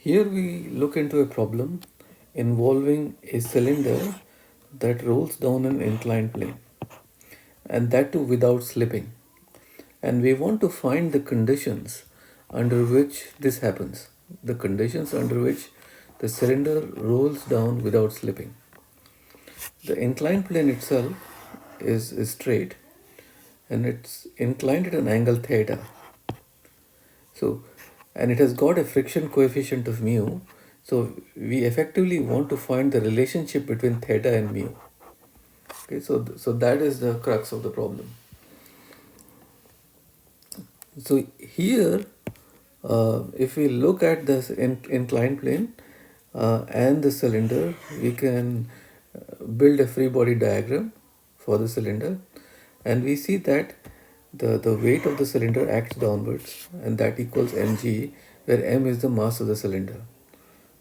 Here we look into a problem involving a cylinder that rolls down an inclined plane, and that too without slipping. And we want to find the conditions under which this happens, the conditions under which the cylinder rolls down without slipping. The inclined plane itself is straight and it's inclined at an angle theta. So, and it has got a friction coefficient of mu. So we effectively want to find the relationship between theta and mu. Okay, so that is the crux of the problem. So here, if we look at this inclined plane and the cylinder, we can build a free body diagram for the cylinder, and we see that the weight of the cylinder acts downwards, and that equals mg, where m is the mass of the cylinder,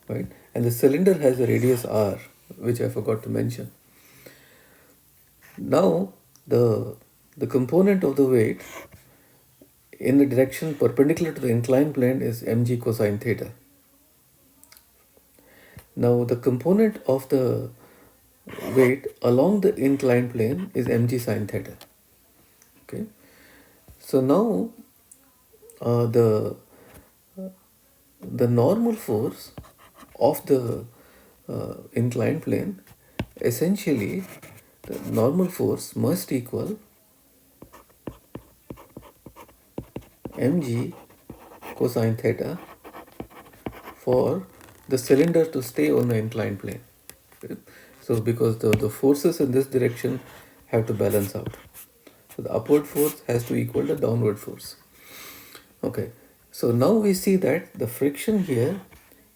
right? And the cylinder has a radius r, which I forgot to mention. Now the component of the weight in the direction perpendicular to the inclined plane is mg cosine theta. Now the component of the weight along the inclined plane is mg sine theta. Okay, so now the normal force of the inclined plane, essentially the normal force must equal mg cosine theta for the cylinder to stay on the inclined plane. Okay? So because the forces in this direction have to balance out. So the upward force has to equal the downward force. Okay, so now we see that the friction here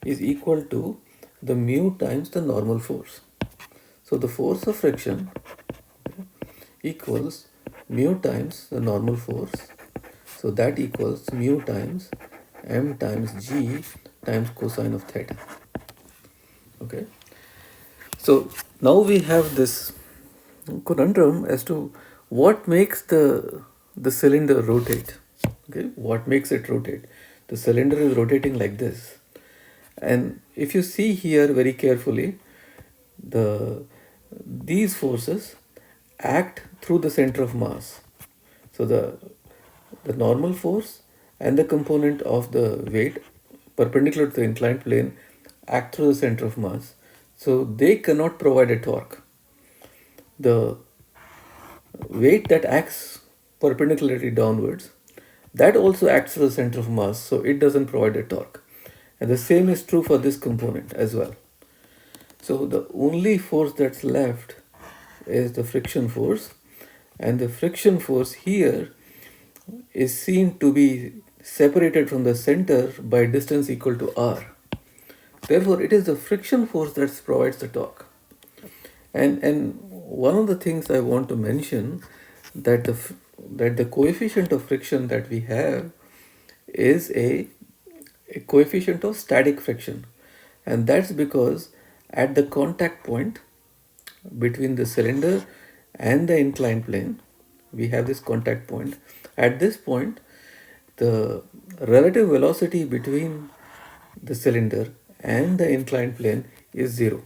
is equal to the mu times the normal force. So the force of friction equals mu times the normal force. So that equals mu times m times g times cosine of theta. Okay, so now we have this conundrum as to what makes the cylinder rotate. Okay, what makes it rotate? The cylinder is rotating like this, and if you see here very carefully, the these forces act through the center of mass. So the normal force and the component of the weight perpendicular to the inclined plane act through the center of mass. So they cannot provide a torque. The weight that acts perpendicularly downwards, that also acts through the center of mass, so it doesn't provide a torque. And the same is true for this component as well. So the only force that's left is the friction force, and the friction force here is seen to be separated from the center by distance equal to r. Therefore, it is the friction force that provides the torque. And one of the things I want to mention that the coefficient of friction that we have is a coefficient of static friction, and that's because at the contact point between the cylinder and the inclined plane, we have this contact point. At this point, the relative velocity between the cylinder and the inclined plane is zero.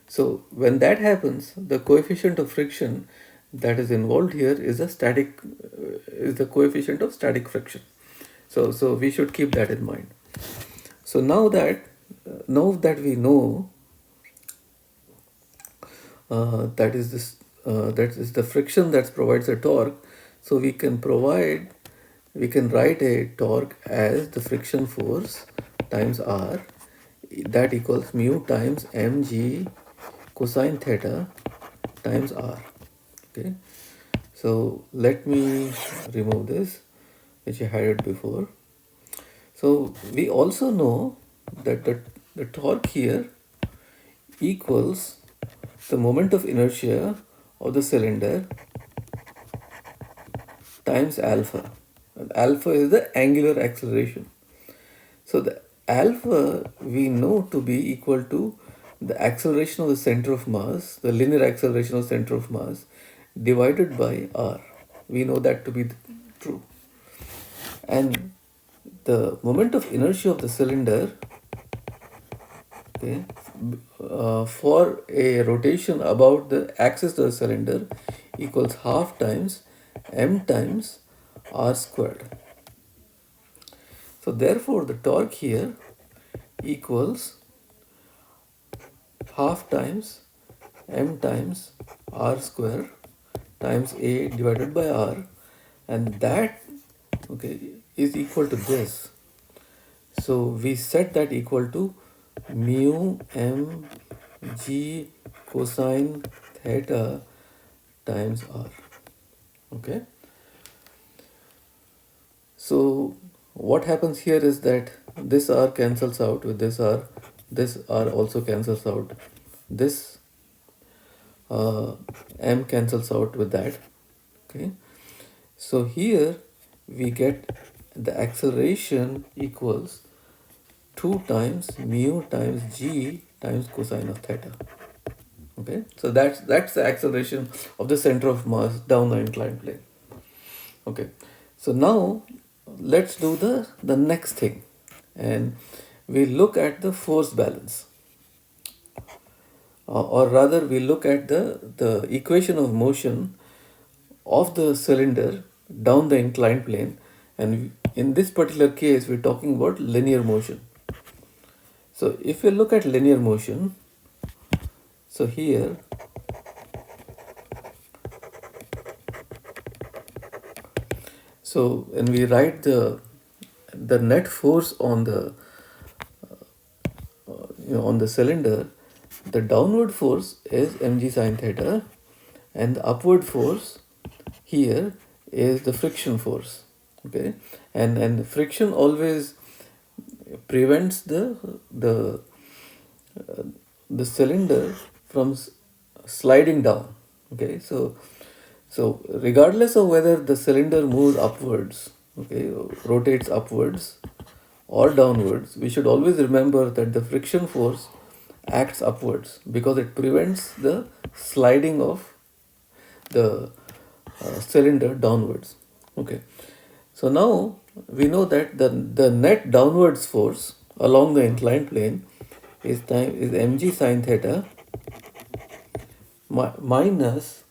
So when that happens, the coefficient of friction that is involved here is is the coefficient of static friction. So we should keep that in mind. So now that we know that is the friction that provides a torque, so we can write a torque as the friction force times r, that equals mu times mg cosine theta times r. Okay, so let me remove this, which I had it before. So we also know that the torque here equals the moment of inertia of the cylinder times alpha. And alpha is the angular acceleration. So the alpha we know to be equal to the acceleration of the center of mass, the linear acceleration of the center of mass, divided by r. We know that to be true. And the moment of inertia of the cylinder okay, for a rotation about the axis of the cylinder equals half times m times r squared. So therefore the torque here equals half times m times r square times a divided by r, and that, okay, is equal to this. So we set that equal to mu m g cosine theta times r. Okay. So what happens here is that this r cancels out with this r also cancels out, this m cancels out with that. Okay. So here we get the acceleration equals 2 times mu times g times cosine of theta. Okay, so that's the acceleration of the center of mass down the inclined plane. Okay, so now let's do the next thing, and we look at the force balance, or rather we look at the equation of motion of the cylinder down the inclined plane, and in this particular case we're talking about linear motion. So if you look at linear motion, so here so when we write the net force on the on the cylinder, the downward force is mg sine theta, and the upward force here is the friction force. Okay, and friction always prevents the cylinder from sliding down. Okay, so regardless of whether the cylinder moves upwards, okay, rotates upwards or downwards, we should always remember that the friction force acts upwards because it prevents the sliding of the cylinder downwards. Okay, so now we know that the net downwards force along the inclined plane is mg sine theta minus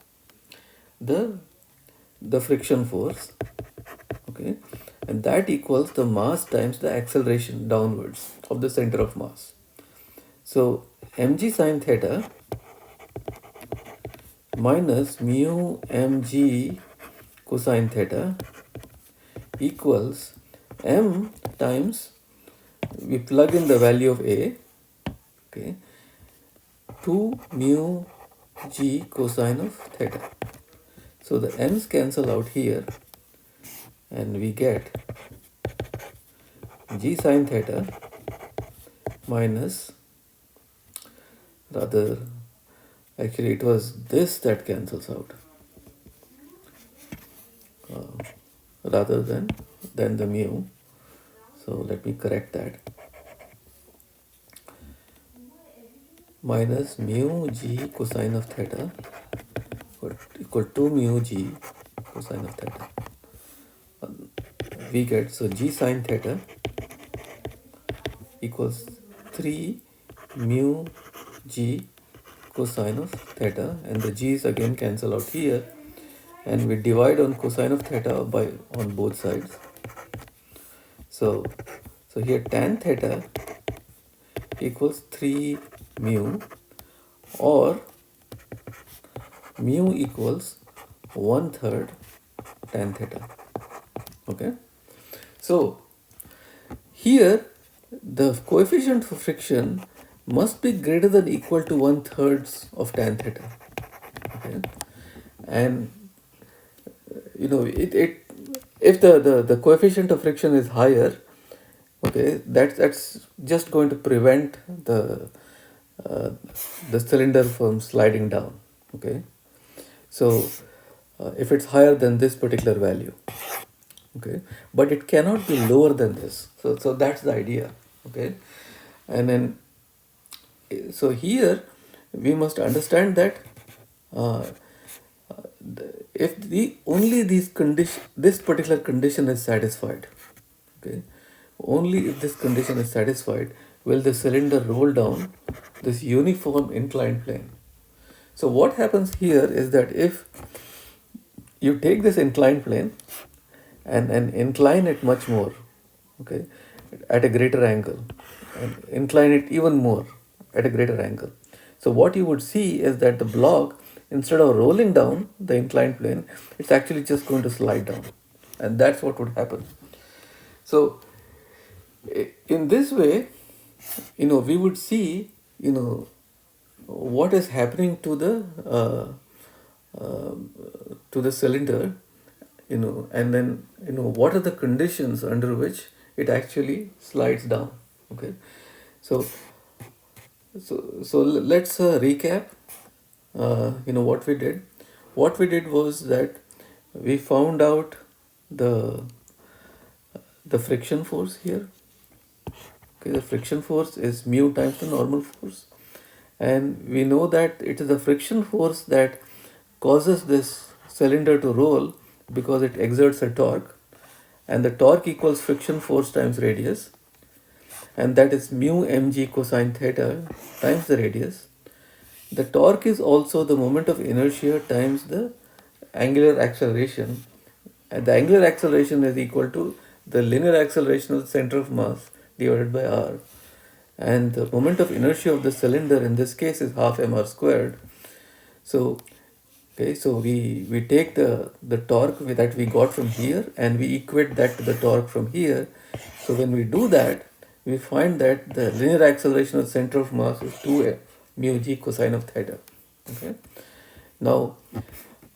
the friction force. Okay, and that equals the mass times the acceleration downwards of the center of mass. So mg sine theta minus mu mg cosine theta equals m times, we plug in the value of a, okay, 2 mu g cosine of theta. So the m's cancel out here, and we get g sine theta minus, rather actually it was this that cancels out rather than the mu. So let me correct that. Minus mu g cosine of theta equal to mu g cosine of theta. We get, so g sine theta equals 3 mu g cosine of theta, and the g's again cancel out here, and we divide on cosine of theta by on both sides. So here tan theta equals 3 mu, or mu equals 1/3 tan theta. Okay, so here the coefficient for friction must be greater than equal to 1/3 of tan theta. Okay, and it if the coefficient of friction is higher, okay, that's just going to prevent uh, the cylinder from sliding down. Okay, so if it's higher than this particular value, okay, but it cannot be lower than this. So that's the idea. Okay, and then so here we must understand that if the only this particular condition is satisfied, okay, only if this condition is satisfied, will the cylinder roll down this uniform inclined plane. So what happens here is that if you take this inclined plane and incline it much more, okay, at a greater angle, and incline it even more at a greater angle. So what you would see is that the block, instead of rolling down the inclined plane, it's actually just going to slide down, and that's what would happen. So in this way, we would see, what is happening uh, to the cylinder, and then what are the conditions under which it actually slides down. Okay, so let's recap. What we did. What we did was that we found out the friction force here. Okay, the friction force is mu times the normal force, and we know that it is the friction force that causes this cylinder to roll because it exerts a torque, and the torque equals friction force times radius, and that is mu mg cosine theta times the radius. The torque is also the moment of inertia times the angular acceleration, and the angular acceleration is equal to the linear acceleration of the center of mass divided by r, and the moment of inertia of the cylinder in this case is half mr squared. So okay, so we take the torque that we got from here and we equate that to the torque from here. So when we do that, we find that the linear acceleration of the center of mass is 2 mu g cosine of theta. Okay, now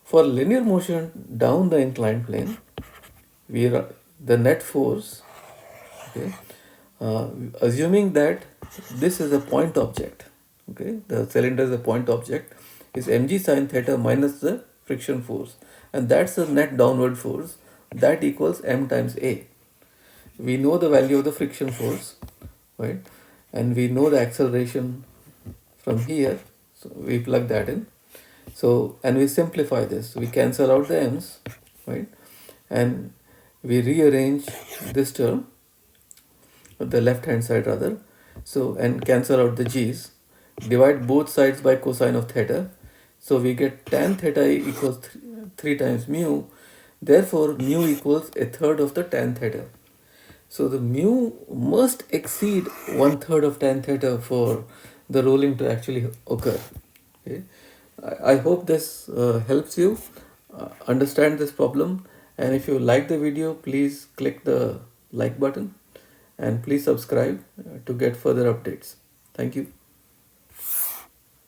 for linear motion down the inclined plane, the net force, okay, assuming that this is a point object, okay, the cylinder is a point object, is mg sine theta minus the friction force, and that's the net downward force that equals m times a. We know the value of the friction force, right, and we know the acceleration from here, so we plug that in. So, and we simplify this, we cancel out the m's, right, and we rearrange this term, the left hand side rather, so, and cancel out the g's, divide both sides by cosine of theta, so we get tan theta equals 3 times mu, therefore mu equals a third of the tan theta. So the mu must exceed 1/3 of tan theta for the rolling to actually occur. Okay. I hope this helps you understand this problem, and if you like the video, please click the like button and please subscribe to get further updates. Thank you.